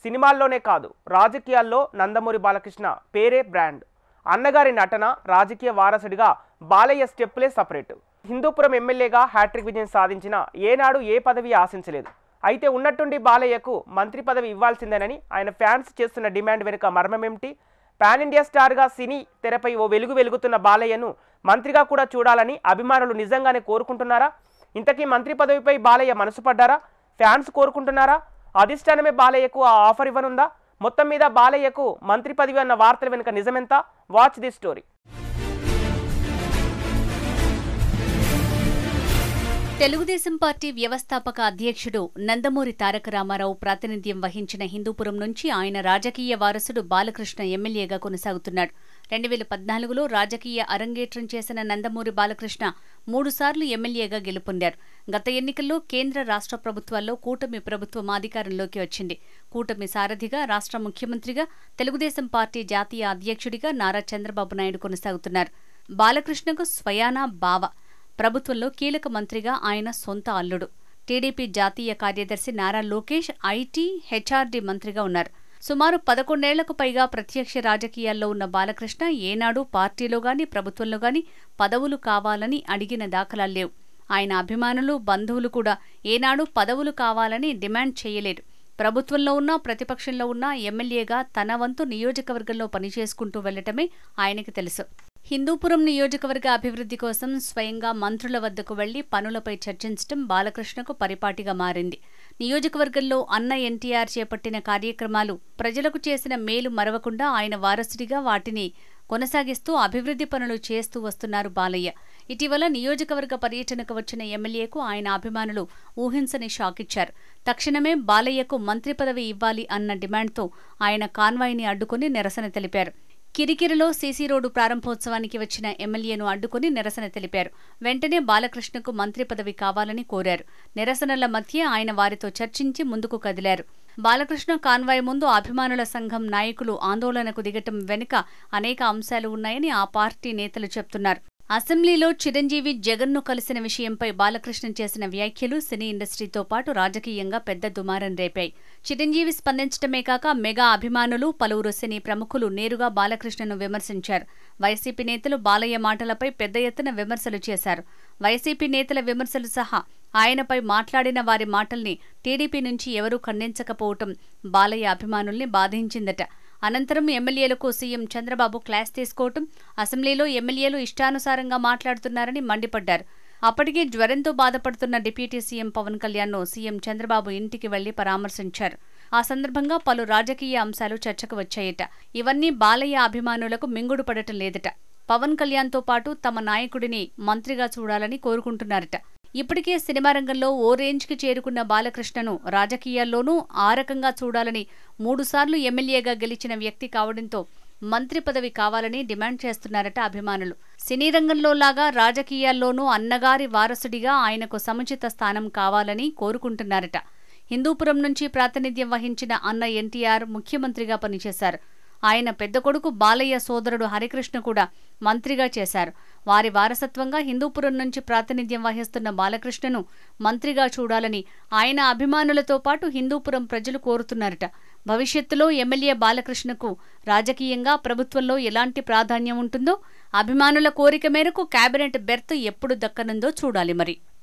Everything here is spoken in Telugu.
సినిమాల్లోనే కాదు రాజకీయాల్లో నందమూరి బాలకృష్ణ పేరే బ్రాండ్. అన్నగారి నటన, రాజకీయ వారసుడిగా బాలయ్య స్టెప్పులే సపరేట్. హిందూపురం ఎమ్మెల్యేగా హ్యాట్రిక్ విజయం సాధించిన ఏనాడు ఏ పదవి ఆశించలేదు. అయితే ఉన్నట్టుండి బాలయ్యకు మంత్రి పదవి ఇవ్వాల్సిందేనని ఆయన ఫ్యాన్స్ చేస్తున్న డిమాండ్ వెనుక మర్మమేమిటి? పాన్ ఇండియా స్టార్గా సినీ తెరపై ఓ వెలుగు వెలుగుతున్న బాలయ్యను మంత్రిగా కూడా చూడాలని అభిమానులు నిజంగానే కోరుకుంటున్నారా? ఇంతకీ మంత్రి పదవిపై బాలయ్య మనసు పడ్డారా? ఫ్యాన్స్ కోరుకుంటున్నారా? అధిష్టానమే బాలయ్యకు ఆ ఆఫర్ ఇవ్వనుందా? మొత్తం మీద బాలయ్యకు మంత్రి పదవి అన్న వార్తల వెనుక నిజమెంత? Watch the story. Telugu Desam party వ్యవస్థాపక అధ్యక్షుడు నందమూరి తారక రామారావు ప్రాతినిధ్యం వహించిన హిందూపురం నుంచి ఆయన రాజకీయ వారసుడు బాలకృష్ణ ఎమ్మెల్యేగా కొనసాగుతున్నాడు. 2014లో రాజకీయ అరంగేట్రం చేసిన నందమూరి బాలకృష్ణ 3 సార్లు ఎమ్మెల్యేగా గెలుపొందారు. గత ఎన్నికల్లో కేంద్ర రాష్ట్ర ప్రభుత్వాల్లో కూటమి ప్రభుత్వం అధికారంలోకి వచ్చింది. కూటమి సారథిగా, రాష్ట్ర ముఖ్యమంత్రిగా, తెలుగుదేశం పార్టీ జాతీయ అధ్యక్షుడిగా నారా చంద్రబాబు నాయుడు కొనసాగుతున్నారు. బాలకృష్ణకు స్వయానా బావ. ప్రభుత్వంలో కీలక మంత్రిగా ఆయన సొంత అల్లుడు. టీడీపీ జాతీయ కార్యదర్శి నారా లోకేష్ ఐటీ, హెచ్ఆర్డీ మంత్రిగా ఉన్నారు. సుమారు 11 ఏళ్లకు పైగా ప్రత్యక్ష రాజకీయాల్లో ఉన్న బాలకృష్ణ ఏనాడు పార్టీలో గాని, ప్రభుత్వంలో గాని పదవులు కావాలని అడిగిన దాఖలాలు లేవు. ఆయన అభిమానులు, బంధువులు కూడా ఏనాడు పదవులు కావాలని డిమాండ్ చేయలేరు. ప్రభుత్వంలో ఉన్నా, ప్రతిపక్షంలో ఉన్నా ఎమ్మెల్యేగా తన వంతు నియోజకవర్గంలో పనిచేసుకుంటూ వెళ్లటమే ఆయనకి తెలుసు. హిందూపురం నియోజకవర్గ అభివృద్ధి కోసం స్వయంగా మంత్రుల వద్దకు వెళ్లి పనులపై చర్చించడం బాలకృష్ణకు పరిపాటిగా మారింది. నియోజకవర్గంలో అన్న ఎన్టీఆర్ చేపట్టిన కార్యక్రమాలు, ప్రజలకు చేసిన మేలు మరవకుండా ఆయన వారసుడిగా వాటిని కొనసాగిస్తూ అభివృద్ధి పనులు చేస్తూ వస్తున్నారు బాలయ్య. ఇటీవల నియోజకవర్గ పర్యటనకు వచ్చిన ఎమ్మెల్యేకు ఆయన అభిమానులు ఊహించని షాక్ ఇచ్చారు. తక్షణమే బాలయ్యకు మంత్రి పదవి ఇవ్వాలి అన్న డిమాండ్తో ఆయన కాన్వాయ్ని అడ్డుకుని నిరసన తెలిపారు. కిరికిరిలో సీసీ రోడ్డు ప్రారంభోత్సవానికి వచ్చిన ఎమ్మెల్యేను అడ్డుకుని నిరసన తెలిపారు. వెంటనే బాలకృష్ణకు మంత్రి పదవి కావాలని కోరారు. నిరసనల మధ్య ఆయన వారితో చర్చించి ముందుకు కదిలారు. బాలకృష్ణ కాన్వాయ్ ముందు అభిమానుల సంఘం నాయకులు ఆందోళనకు దిగటం వెనుక అనేక అంశాలు ఉన్నాయని ఆ పార్టీ నేతలు చెప్తున్నారు. అసెంబ్లీలో చిరంజీవి, జగన్ను కలిసిన విషయంపై బాలకృష్ణ చేసిన వ్యాఖ్యలు సినీ ఇండస్ట్రీతో పాటు రాజకీయంగా పెద్ద దుమారం రేపాయి. చిరంజీవి స్పందించడమే కాక మెగా అభిమానులు, పలువురు సినీ ప్రముఖులు నేరుగా బాలకృష్ణను విమర్శించారు. వైసీపీ నేతలు బాలయ్య మాటలపై పెద్ద ఎత్తున విమర్శలు చేశారు. వైసీపీ నేతల విమర్శలు సహా ఆయనపై మాట్లాడిన వారి మాటల్ని టీడీపీ నుంచి ఎవరూ ఖండించకపోవటం బాలయ్య అభిమానుల్ని బాధించిందట. అనంతరం ఎమ్మెల్యేలకు సీఎం చంద్రబాబు క్లాస్ తీసుకోవటం, అసెంబ్లీలో ఎమ్మెల్యేలు ఇష్టానుసారంగా మాట్లాడుతున్నారని మండిపడ్డారు. అప్పటికే జ్వరంతో బాధపడుతున్న డిప్యూటీ సీఎం పవన్ కళ్యాణ్ను సీఎం చంద్రబాబు ఇంటికి వెళ్లి పరామర్శించారు. ఆ సందర్భంగా పలు రాజకీయ అంశాలు చర్చకు వచ్చాయట. ఇవన్నీ బాలయ్య అభిమానులకు మింగుడు పడటం లేదట. పవన్ కళ్యాణ్తో పాటు తమ నాయకుడిని మంత్రిగా చూడాలని కోరుకుంటున్నారట. ఇప్పటికే సినిమా రంగంలో ఓ రేంజ్కి చేరుకున్న బాలకృష్ణను రాజకీయాల్లోనూ ఆ రకంగా చూడాలని 3 సార్లు ఎమ్మెల్యేగా గెలిచిన వ్యక్తి కావడంతో మంత్రి పదవి కావాలని డిమాండ్ చేస్తున్నారట అభిమానులు. సినీ రంగంలో లాగా రాజకీయాల్లోనూ అన్నగారి వారసుడిగా ఆయనకు సముచిత స్థానం కావాలని కోరుకుంటున్నారట. హిందూపురం నుంచి ప్రాతినిధ్యం వహించిన అన్న ఎన్టీఆర్ ముఖ్యమంత్రిగా పనిచేశారు. ఆయన పెద్ద కొడుకు బాలయ్య సోదరుడు హరికృష్ణ కూడా మంత్రిగా చేశారు. వారి వారసత్వంగా హిందూపురం నుంచి ప్రాతినిధ్యం వహిస్తున్న బాలకృష్ణను మంత్రిగా చూడాలని ఆయన అభిమానులతో పాటు హిందూపురం ప్రజలు కోరుతున్నారట. భవిష్యత్తులో ఎమ్మెల్యే బాలకృష్ణకు రాజకీయంగా ప్రభుత్వంలో ఎలాంటి ప్రాధాన్యం ఉంటుందో, అభిమానుల కోరిక మేరకు కేబినెట్ బెర్త్ ఎప్పుడు దక్కనుందో చూడాలి మరి.